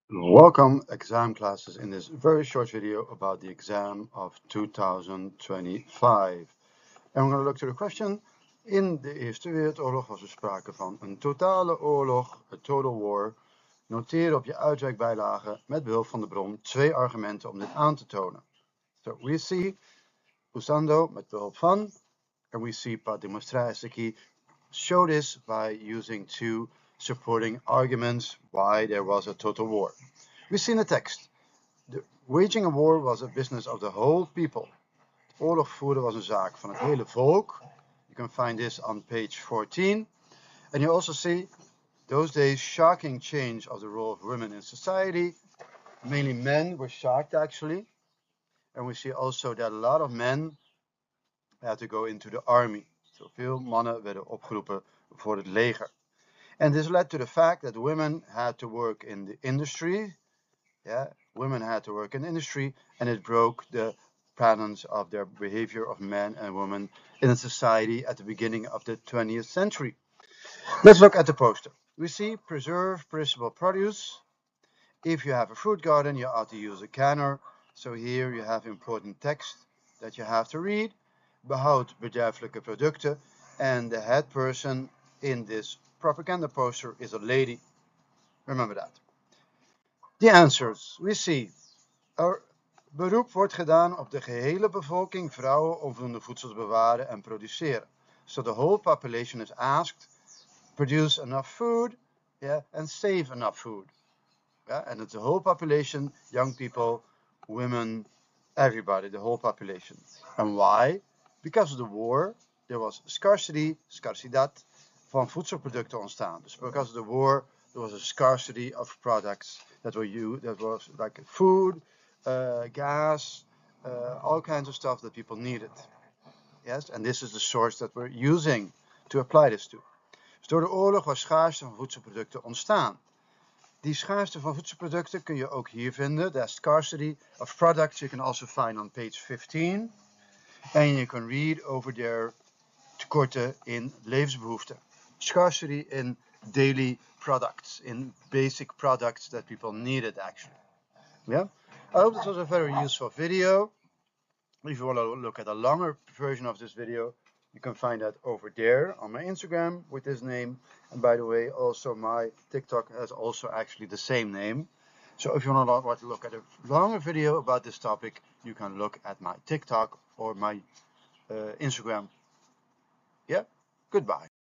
Welcome exam classes in this very short video about the exam of 2025. And we're going to look to the question. In de Eerste Wereldoorlog was er sprake van een totale oorlog, a total war. Noteer op je uitwerkbijlage met behulp van de bron 2 argumenten om dit aan te tonen. So we see usando met behulp van, and we see para demonstrar isso aqui. Show this by using 2 supporting arguments why there was a total war. We see in the text, waging a war was a business of the whole people. Oorlog voeren was een zaak van het hele volk. You can find this on page 14. And you also see, those days, shocking change of the role of women in society. Mainly men were shocked, actually. And we see also that a lot of men had to go into the army. So veel mannen werden opgeroepen voor het leger. And this led to the fact that women had to work in the industry. Yeah, women had to work in industry, and it broke the patterns of their behavior of men and women in society at the beginning of the 20th century. Let's look at the poster. We see preserve perishable produce. If you have a fruit garden, you ought to use a canner. So here you have important text that you have to read. Behoud bederfelijke producten. And the head person in this propaganda poster is a lady. Remember that. The answers we see. Beroep wordt gedaan op de gehele bevolking, vrouwen, om voldoende voedsel te bewaren en produceren. So the whole population is asked, produce enough food, yeah, and save enough food. Yeah, and it's the whole population, young people, women, everybody, the whole population. And why? Because of the war, there was scarcity, scarcidad, van voedselproducten ontstaan. Dus because of the war, there was a scarcity of products that were used, that was like food, gas, all kinds of stuff that people needed. Yes, and this is the source that we're using to apply this to. Dus door de oorlog was schaarste van voedselproducten ontstaan. Die schaarste van voedselproducten kun je ook hier vinden. The scarcity of products you can also find on page 15. And you can read over their tekorten in levensbehoeften. Scarcity in daily products, in basic products that people needed actually. Yeah? I hope this was a very useful video. If you want to look at a longer version of this video, you can find that over there on my Instagram with this name. And by the way, also my TikTok has also actually the same name. So if you want to look at a longer video about this topic, you can look at my TikTok or my Instagram. Yeah, goodbye.